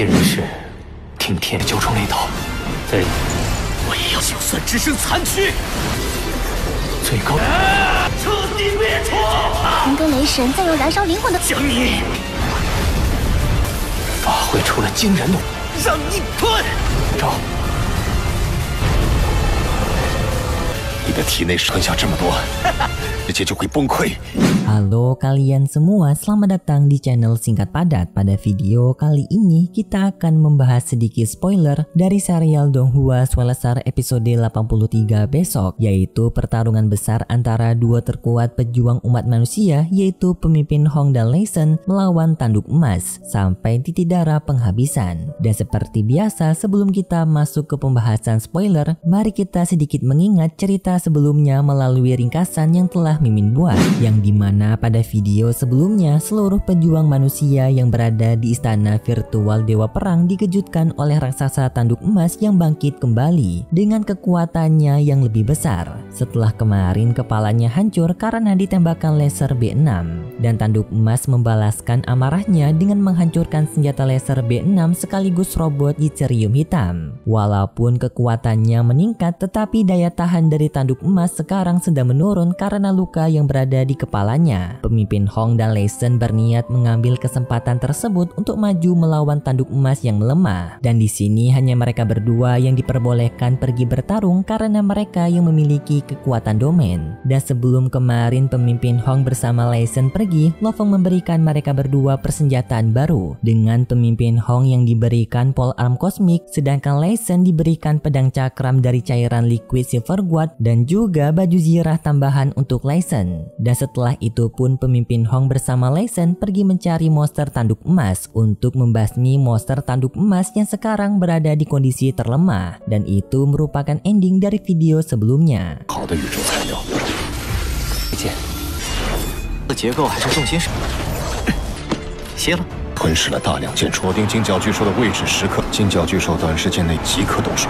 人是听天九重雷刀，再我也要就算只剩残躯，最高彻底灭除。能跟雷神再用燃烧灵魂的，将你发挥出了惊人的，让你吞招。你的体内剩下这么多，世界就会崩溃。 Halo kalian semua, selamat datang di channel Singkat Padat. Pada video kali ini kita akan membahas sedikit spoiler dari serial Donghua Swelesar episode 83 besok, yaitu pertarungan besar antara dua terkuat pejuang umat manusia, yaitu pemimpin Hong dan Lei Shen melawan Tanduk Emas sampai titik darah penghabisan. Dan seperti biasa, sebelum kita masuk ke pembahasan spoiler, mari kita sedikit mengingat cerita sebelumnya melalui ringkasan yang telah Mimin buat, yang dimana pada video sebelumnya seluruh pejuang manusia yang berada di istana virtual Dewa Perang dikejutkan oleh raksasa Tanduk Emas yang bangkit kembali dengan kekuatannya yang lebih besar setelah kemarin kepalanya hancur karena ditembakkan laser B6, dan Tanduk Emas membalaskan amarahnya dengan menghancurkan senjata laser B6 sekaligus robot Yttrium hitam. Walaupun kekuatannya meningkat, tetapi daya tahan dari Tanduk Emas sekarang sedang menurun karena luka yang berada di kepalanya. Pemimpin Hong dan Lei Shen berniat mengambil kesempatan tersebut untuk maju melawan Tanduk Emas yang melemah, dan di sini hanya mereka berdua yang diperbolehkan pergi bertarung karena mereka yang memiliki kekuatan domain. Dan sebelum kemarin pemimpin Hong bersama Lei Shen pergi, Lo Feng memberikan mereka berdua persenjataan baru, dengan pemimpin Hong yang diberikan pole arm kosmik, sedangkan Lei Shen diberikan pedang cakram dari cairan liquid silver guard dan juga baju zirah tambahan untuk Lei Shen. Dan setelah itu pun pemimpin Hong bersama Lei Shen pergi mencari monster Tanduk Emas untuk membasmi monster Tanduk Emas yang sekarang berada di kondisi terlemah, dan itu merupakan ending dari video sebelumnya. 好的宇宙材料，见，的结构还是重心上，歇了。吞噬了大量剑戳定金角巨兽的位置时刻，金角巨兽短时间内即刻动手。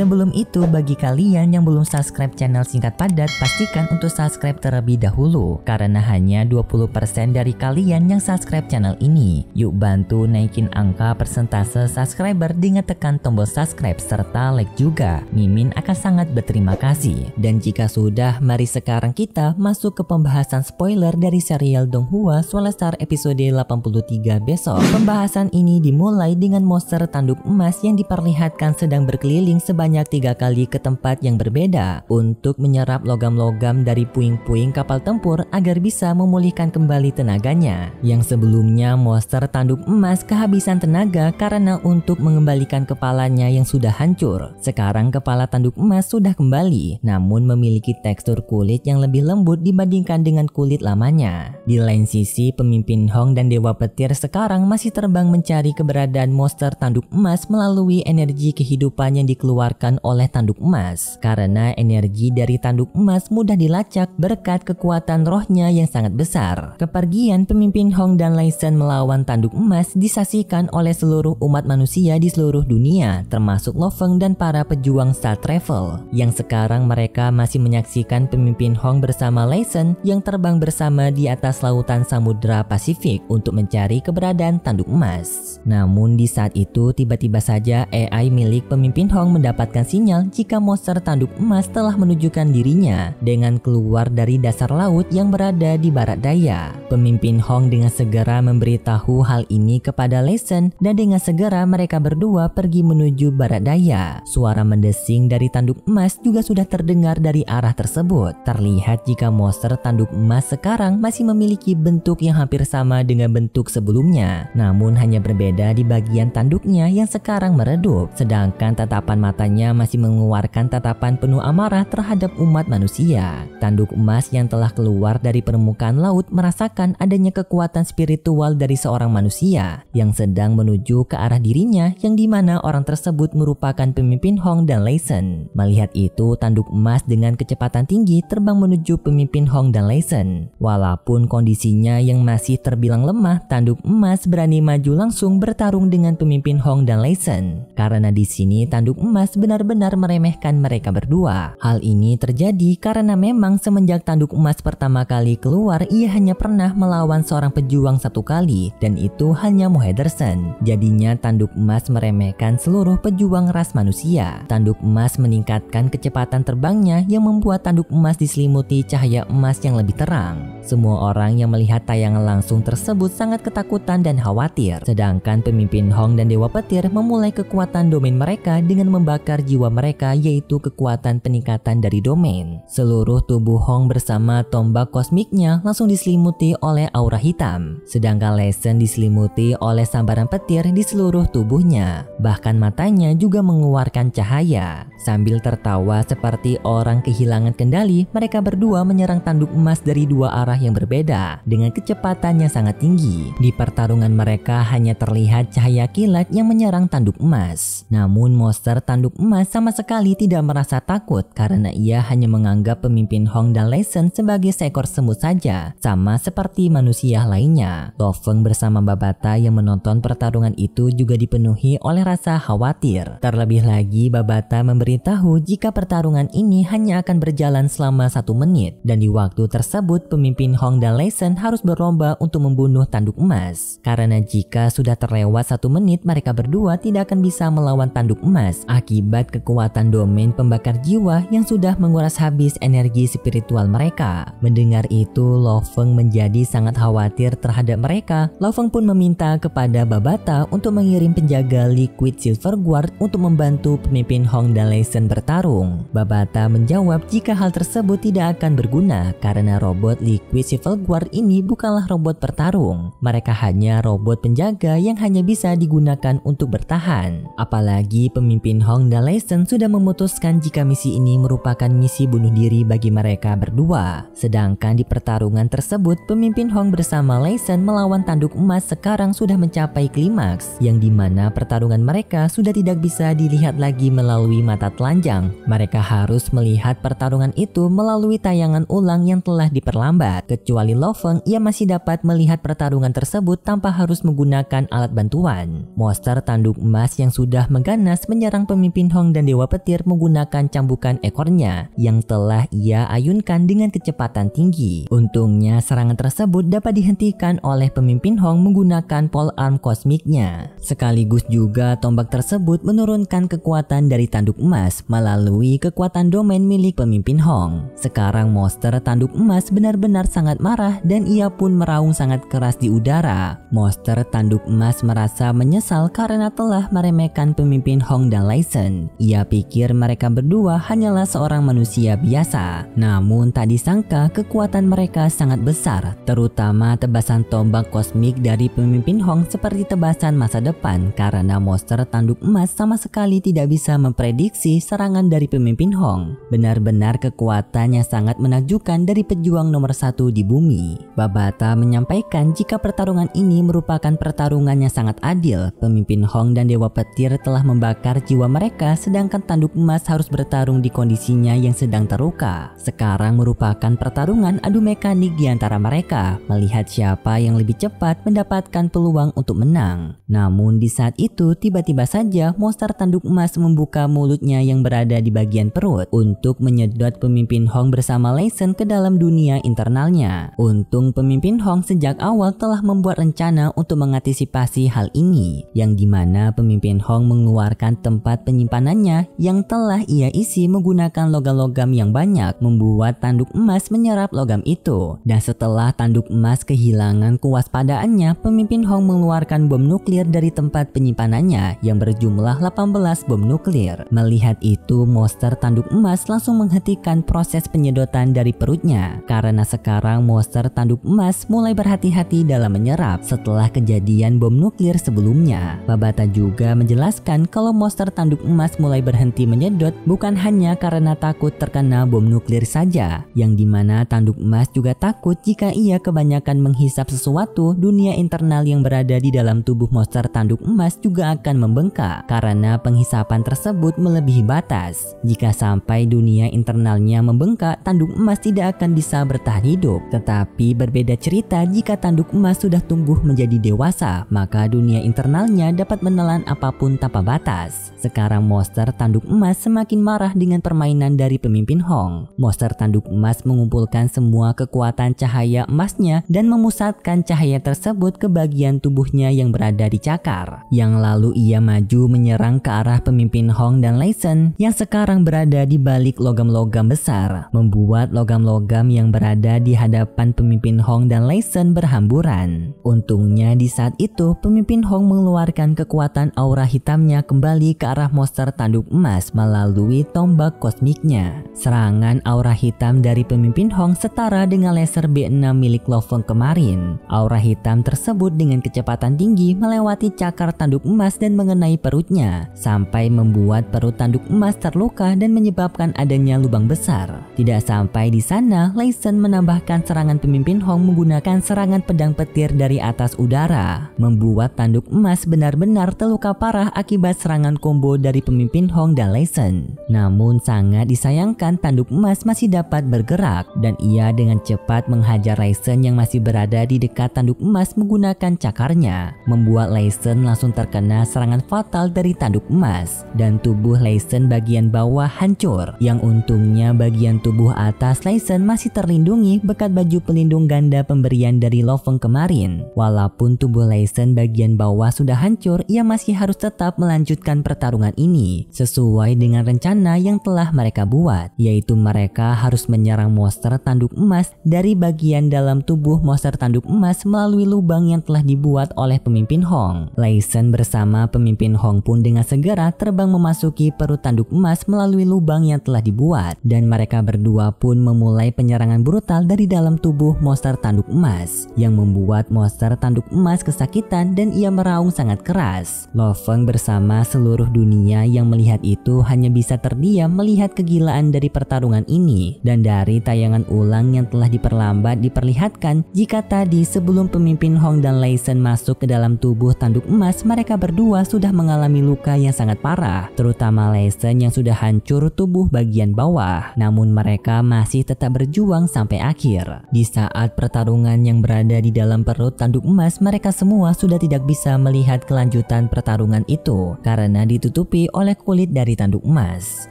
Sebelum itu, bagi kalian yang belum subscribe channel Singkat Padat, pastikan untuk subscribe terlebih dahulu, karena hanya 20% dari kalian yang subscribe channel ini. Yuk bantu naikin angka persentase subscriber dengan tekan tombol subscribe serta like juga. Mimin akan sangat berterima kasih. Dan jika sudah, mari sekarang kita masuk ke pembahasan spoiler dari serial Donghua Swelesar episode 83 besok. Pembahasan ini dimulai dengan monster Tanduk Emas yang diperlihatkan sedang berkeliling sebanyak 3 kali ke tempat yang berbeda untuk menyerap logam-logam dari puing-puing kapal tempur agar bisa memulihkan kembali tenaganya. Yang sebelumnya monster Tanduk Emas kehabisan tenaga karena untuk mengembalikan kepalanya yang sudah hancur. Sekarang kepala Tanduk Emas sudah kembali, namun memiliki tekstur kulit yang lebih lembut dibandingkan dengan kulit lamanya. Di lain sisi, pemimpin Hong dan Dewa Petir sekarang masih terbang mencari keberadaan monster Tanduk Emas melalui energi kehidupan yang dikeluarkan oleh Tanduk Emas, karena energi dari Tanduk Emas mudah dilacak berkat kekuatan rohnya yang sangat besar. Kepergian pemimpin Hong dan Lei Shen melawan Tanduk Emas disaksikan oleh seluruh umat manusia di seluruh dunia, termasuk Lo Feng dan para pejuang Star Travel, yang sekarang mereka masih menyaksikan pemimpin Hong bersama Lei Shen yang terbang bersama di atas lautan Samudra Pasifik untuk mencari keberadaan Tanduk Emas. Namun di saat itu tiba-tiba saja AI milik pemimpin Hong mendapatkan sinyal jika monster Tanduk Emas telah menunjukkan dirinya dengan keluar dari dasar laut yang berada di barat daya. Pemimpin Hong dengan segera memberitahu hal ini kepada Lei Shen, dan dengan segera mereka berdua pergi menuju barat daya. Suara mendesing dari Tanduk Emas juga sudah terdengar dari arah tersebut. Terlihat jika monster Tanduk Emas sekarang masih memiliki bentuk yang hampir sama dengan bentuk sebelumnya, namun hanya berbeda di bagian tanduknya yang sekarang meredup, sedangkan tatapan matanya masih mengeluarkan tatapan penuh amarah terhadap umat manusia. Tanduk Emas yang telah keluar dari permukaan laut merasakan adanya kekuatan spiritual dari seorang manusia yang sedang menuju ke arah dirinya, yang dimana orang tersebut merupakan pemimpin Hong dan Lei Shen. Melihat itu, Tanduk Emas dengan kecepatan tinggi terbang menuju pemimpin Hong dan Lei Shen. Walaupun kondisinya yang masih terbilang lemah, Tanduk Emas berani maju langsung bertarung dengan pemimpin Hong dan Lei Shen, karena di sini Tanduk Emas benar-benar meremehkan mereka berdua. Hal ini terjadi karena memang semenjak tanduk emas pertama kali keluar, ia hanya pernah melawan seorang pejuang satu kali, dan itu hanya Mohedersen. Jadinya tanduk emas meremehkan seluruh pejuang ras manusia. Tanduk emas meningkatkan kecepatan terbangnya yang membuat tanduk emas diselimuti cahaya emas yang lebih terang. Semua orang yang melihat tayangan langsung tersebut sangat ketakutan dan khawatir. Sedangkan pemimpin Hong dan Dewa Petir memulai kekuatan domain mereka dengan membakar jiwa mereka, yaitu kekuatan peningkatan dari domain. Seluruh tubuh Hong bersama tombak kosmiknya langsung diselimuti oleh aura hitam. Sedangkan Lesen diselimuti oleh sambaran petir di seluruh tubuhnya. Bahkan matanya juga mengeluarkan cahaya. Sambil tertawa seperti orang kehilangan kendali, mereka berdua menyerang tanduk emas dari dua arah yang berbeda dengan kecepatan yang sangat tinggi. Di pertarungan mereka hanya terlihat cahaya kilat yang menyerang tanduk emas. Namun monster tanduk emas sama sekali tidak merasa takut karena ia hanya menganggap pemimpin Hong dan Lesen sebagai seekor semut saja, sama seperti manusia lainnya. Lo Feng bersama Babata yang menonton pertarungan itu juga dipenuhi oleh rasa khawatir. Terlebih lagi Babata memberitahu jika pertarungan ini hanya akan berjalan selama 1 menit, dan di waktu tersebut pemimpin Hong dan Lesen harus berlomba untuk membunuh tanduk emas. Karena jika sudah terlewat 1 menit, mereka berdua tidak akan bisa melawan tanduk emas akibat kekuatan domain pembakar jiwa yang sudah menguras habis energi spiritual mereka. Mendengar itu, Lo Feng menjadi sangat khawatir terhadap mereka. Lo Feng pun meminta kepada Babata untuk mengirim penjaga Liquid Silver Guard untuk membantu pemimpin Hong dan Lesen bertarung. Babata menjawab jika hal tersebut tidak akan berguna karena robot Liquid Silver Guard ini bukanlah robot pertarung. Mereka hanya robot penjaga yang hanya bisa digunakan untuk bertahan. Apalagi pemimpin Hong dan Lesen sudah memutuskan jika misi ini merupakan misi bunuh diri bagi mereka berdua. Sedangkan di pertarungan tersebut, pemimpin Hong bersama Lesen melawan tanduk emas sekarang sudah mencapai klimaks, yang dimana pertarungan mereka sudah tidak bisa dilihat lagi melalui mata telanjang. Mereka harus melihat pertarungan itu melalui tayangan ulang yang telah diperlambat. Kecuali Lo Feng, ia masih dapat melihat pertarungan tersebut tanpa harus menggunakan alat bantuan. Monster tanduk emas yang sudah mengganas menyerang pemimpin Hong dan Dewa Petir menggunakan cambukan ekornya yang telah ia ayunkan dengan kecepatan tinggi. Untungnya serangan tersebut dapat dihentikan oleh pemimpin Hong menggunakan pole arm kosmiknya. Sekaligus juga tombak tersebut menurunkan kekuatan dari tanduk emas melalui kekuatan domain milik pemimpin Hong. Sekarang monster tanduk emas benar-benar sangat marah dan ia pun meraung sangat keras di udara. Monster tanduk emas merasa menyesal karena telah meremehkan pemimpin Hong dan Lesen. Ia pikir mereka berdua hanyalah seorang manusia biasa. Namun tak disangka kekuatan mereka sangat besar, terutama tebasan tombak kosmik dari pemimpin Hong seperti tebasan masa depan, karena monster tanduk emas sama sekali tidak bisa memprediksi serangan dari pemimpin Hong. Benar-benar kekuatan yang sangat menakjubkan dari pejuang nomor 1 di bumi. Babata menyampaikan jika pertarungan ini merupakan pertarungan yang sangat adil. Pemimpin Hong dan Dewa Petir telah membakar jiwa mereka, sedangkan tanduk emas harus bertarung di kondisinya yang sedang terluka. Sekarang merupakan pertarungan adu mekanik di antara mereka, melihat siapa yang lebih cepat mendapatkan peluang untuk menang. Namun di saat itu tiba-tiba saja monster tanduk emas membuka mulutnya yang berada di bagian perut untuk menyedot pemimpin Hong bersama Lesen ke dalam dunia internalnya. Untung pemimpin Hong sejak awal telah membuat rencana untuk mengantisipasi hal ini, yang dimana pemimpin Hong mengeluarkan tempat penyimpanannya yang telah ia isi menggunakan logam-logam yang banyak, membuat tanduk emas menyerap logam itu. Dan setelah tanduk emas kehilangan kewaspadaannya, pemimpin Hong mengeluarkan bom nuklir dari tempat penyimpanannya yang berjumlah 18 bom nuklir. Melihat itu, monster tanduk emas langsung menghentikan proses penyedotan dari perutnya, karena sekarang monster tanduk emas mulai berhati-hati dalam menyerap setelah kejadian bom nuklir sebelumnya. Babata juga menjelaskan kalau monster tanduk emas mulai berhenti menyedot bukan hanya karena takut terkena bom nuklir saja, yang dimana tanduk emas juga takut jika ia kebanyakan menghisap sesuatu, dunia internal yang berada di dalam tubuh monster tanduk emas juga akan membengkak karena penghisapan tersebut melebihi batas. Jika sampai dunia internalnya membengkak, tanduk emas tidak akan bisa bertahan hidup. Tetapi berbeda cerita jika tanduk emas sudah tumbuh menjadi dewasa, maka dunia internalnya dapat menelan apapun tanpa batas. Sekarang monster tanduk emas semakin marah dengan permainan dari pemimpin Hong. Monster tanduk emas mengumpulkan semua kekuatan cahaya emasnya dan memusatkan cahaya tersebut ke bagian tubuhnya yang berada di cakar. Yang lalu ia maju menyerang ke arah pemimpin Hong dan Lei Sen yang sekarang berada di balik logam-logam besar, membuat logam-logam yang berada di hadapan pemimpin Hong dan Lei Sen berhamburan. Untungnya di saat itu pemimpin Hong mengeluarkan kekuatan aura hitamnya kembali ke arah monster tanduk emas melalui tombak kosmiknya. Serangan aura hitam dari pemimpin Hong setara dengan laser B6 milik Lo Feng kemarin. Aura hitam tersebut dengan kecepatan tinggi melewati cakar tanduk emas dan mengenai perutnya, sampai membuat perut tanduk emas terluka dan menyebabkan adanya lubang besar. Tidak sampai di sana, Lei Sen menambahkan serangan pemimpin Hong menggunakan serangan pedang petir dari atas udara, membuat tanduk emas benar-benar terluka parah akibat serangan combo dari pemimpin Hong dan Lei Sen. Namun sangat disayangkan tanduk emas masih dapat bergerak dan ia dengan cepat menghajar Lei Sen yang masih berada di dekat tanduk emas menggunakan cakarnya, membuat Lei Sen langsung terkena serangan fatal dari tanduk emas dan tubuh Lei Sen bagian bawah hancur. Yang untungnya bagian tubuh atas Lei Sen masih terlindungi berkat baju pelindung ganda pemberian dari Lo Feng kemarin. Walaupun tubuh Lei Sen bagian bawah sudah hancur, ia masih harus tetap melanjutkan pertarungan ini sesuai dengan rencana yang telah mereka buat, yaitu mereka harus menyerang monster tanduk emas dari bagian dalam tubuh monster tanduk emas melalui lubang yang telah dibuat oleh pemimpin Hong. Lei Sen bersama pemimpin Hong pun dengan segera terbang memasuki perut tanduk emas melalui lubang yang telah dibuat, dan mereka berdua pun memulai penyerangan brutal dari dalam tubuh monster tanduk emas yang membuat monster tanduk emas kesakitan dan ia meraung sangat keras. Lo Feng bersama seluruh dunia yang melihat itu hanya bisa terdiam melihat kegilaan dari pertarungan ini, dan dari tayangan ulang yang telah diperlambat diperlihatkan jika tadi sebelum pemimpin Hong dan Lei Sen masuk ke dalam tubuh tanduk emas, mereka berdua sudah mengalami luka yang sangat parah, terutama Lei Sen yang sudah hancur tubuh bagian bawah. Namun mereka masih tetap berjuang sampai akhir. Di saat pertarungan yang berada di dalam perut tanduk emas, mereka semua sudah tidak bisa melihat kelanjutan pertarungan itu karena ditutupi oleh kulit dari tanduk emas.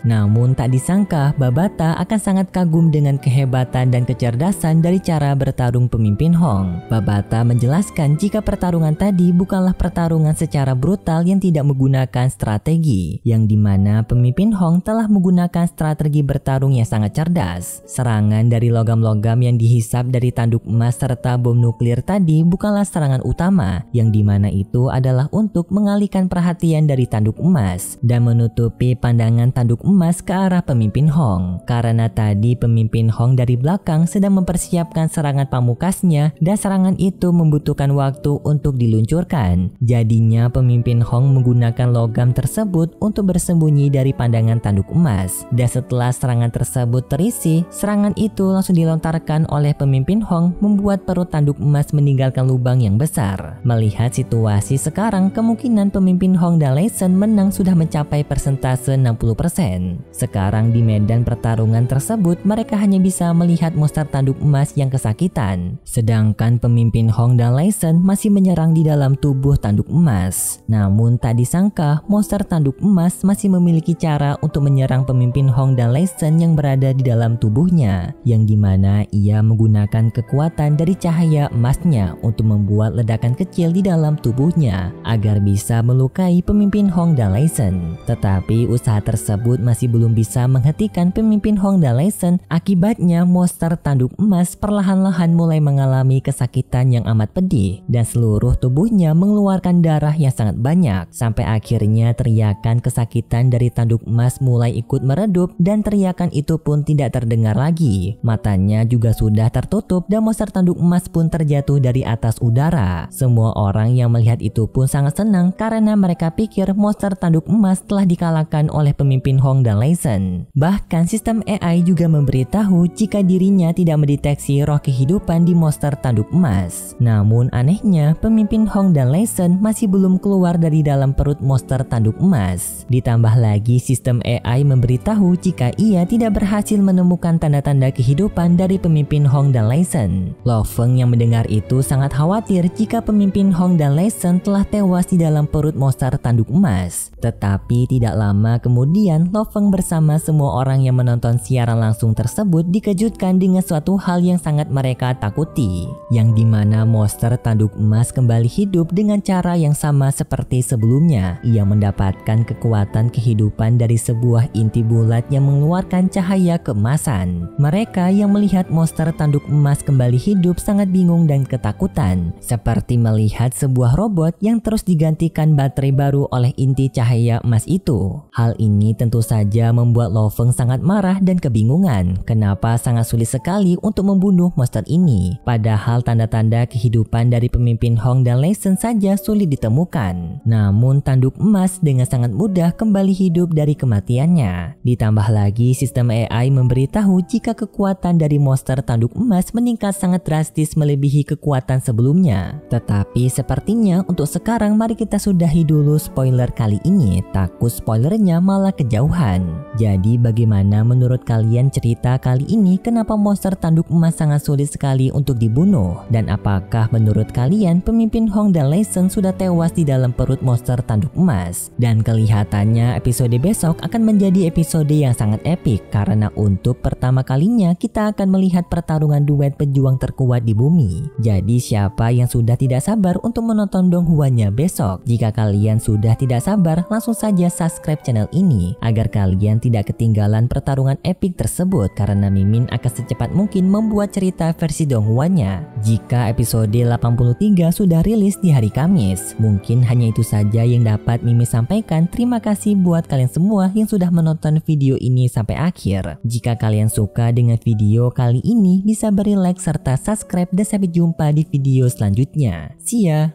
Namun tak disangka Babata akan sangat kagum dengan kehebatan dan kecerdasan dari cara bertarung pemimpin Hong. Babata menjelaskan jika pertarungan tadi bukanlah pertarungan secara brutal yang tidak menggunakan strategi, yang dimana pemimpin Hong telah menggunakan strategi bertarung yang sangat cerdas. Serangan dari logam-logam yang dihisap dari tanduk emas serta bom nuklir tadi bukanlah serangan utama, yang dimana itu adalah untuk mengalihkan perhatian dari tanduk emas dan menutupi pandangan tanduk emas ke arah pemimpin Hong, karena tadi pemimpin Hong dari belakang sedang mempersiapkan serangan pamukasnya dan serangan itu membutuhkan waktu untuk diluncurkan. Jadinya pemimpin Hong menggunakan logam tersebut untuk bersembunyi dari pandangan tanduk emas, dan setelah serangan tersebut terisi, serangan itu langsung dilontarkan oleh pemimpin Hong, membuat perut tanduk emas meninggalkan lubang yang besar. Melihat situasi sekarang, kemungkinan pemimpin Hong dan Lei Sen menang sudah mencapai persentase 60%. Sekarang di medan pertarungan tersebut, mereka hanya bisa melihat monster tanduk emas yang kesakitan, sedangkan pemimpin Hong dan Lei Sen masih menyerang di dalam tubuh tanduk emas. Namun tak disangka, monster tanduk emas masih memiliki cara untuk menyerang pemimpin Hong dan Lei Sen yang berada di dalam tubuhnya, yang dimana ia menggunakan kekuatan dari cahaya emasnya untuk membuat ledakan kecil di dalam tubuhnya agar bisa melukai pemimpin Hong dan Lei Sen. Tetapi usaha tersebut masih belum bisa menghentikan pemimpin Hong dan Lei Sen. Akibatnya monster tanduk emas perlahan-lahan mulai mengalami kesakitan yang amat pedih dan seluruh tubuhnya mengeluarkan darah yang sangat banyak, sampai akhirnya teriakan kesakitan dari tanduk emas mulai ikut meredup dan teriakan itu pun tidak terdengar lagi. Matanya juga sudah tertutup dan monster tanduk emas pun terjatuh dari atas udara. Semua orang yang melihat itu pun sangat senang karena mereka pikir monster tanduk emas telah dikalahkan oleh pemimpin Hong dan Lei Sen. Bahkan sistem AI juga memberitahu jika dirinya tidak mendeteksi roh kehidupan di monster tanduk emas. Namun anehnya pemimpin Hong dan Lei Sen masih belum keluar dari dalam perut monster tanduk emas. Ditambah lagi sistem AI memberitahu jika ia tidak berhasil menemukan tanda-tanda kehidupan dari pemimpin Hong dan Lei Sen. Lo Feng yang mendengar itu sangat khawatir jika pemimpin Hong dan Lei Sen telah tewas di dalam perut monster tanduk emas. Tetapi Tapi tidak lama kemudian, Lo Feng bersama semua orang yang menonton siaran langsung tersebut dikejutkan dengan suatu hal yang sangat mereka takuti, yang dimana monster tanduk emas kembali hidup dengan cara yang sama seperti sebelumnya. Ia mendapatkan kekuatan kehidupan dari sebuah inti bulat yang mengeluarkan cahaya keemasan. Mereka yang melihat monster tanduk emas kembali hidup sangat bingung dan ketakutan, seperti melihat sebuah robot yang terus digantikan baterai baru oleh inti cahaya emas itu. Hal ini tentu saja membuat Lo Feng sangat marah dan kebingungan kenapa sangat sulit sekali untuk membunuh monster ini. Padahal tanda-tanda kehidupan dari pemimpin Hong dan Lei Shen saja sulit ditemukan. Namun tanduk emas dengan sangat mudah kembali hidup dari kematiannya. Ditambah lagi sistem AI memberitahu jika kekuatan dari monster tanduk emas meningkat sangat drastis melebihi kekuatan sebelumnya. Tetapi sepertinya untuk sekarang mari kita sudahi dulu spoiler kali ini, takut spoilernya malah kejauhan. Jadi bagaimana menurut kalian cerita kali ini, kenapa monster tanduk emas sangat sulit sekali untuk dibunuh? Dan apakah menurut kalian pemimpin Hong dan Lei Shen sudah tewas di dalam perut monster tanduk emas? Dan kelihatannya episode besok akan menjadi episode yang sangat epik karena untuk pertama kalinya kita akan melihat pertarungan duet pejuang terkuat di bumi. Jadi siapa yang sudah tidak sabar untuk menonton Donghua-nya besok? Jika kalian sudah tidak sabar, langsung saja subscribe channel ini agar kalian tidak ketinggalan pertarungan epik tersebut karena Mimin akan secepat mungkin membuat cerita versi Donghua-nya jika episode 83 sudah rilis di hari Kamis. Mungkin hanya itu saja yang dapat Mimin sampaikan. Terima kasih buat kalian semua yang sudah menonton video ini sampai akhir. Jika kalian suka dengan video kali ini, bisa beri like serta subscribe dan sampai jumpa di video selanjutnya. See ya.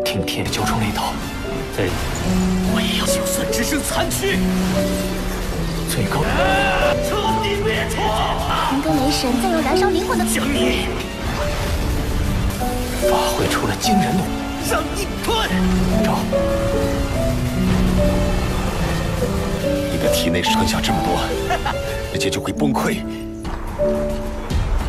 听天九重那头，我也要就算只剩残躯，最高彻底灭除。能跟雷神再有燃烧灵魂的将你发挥出了惊人的让你退着，一个体内剩下这么多，世界就会崩溃。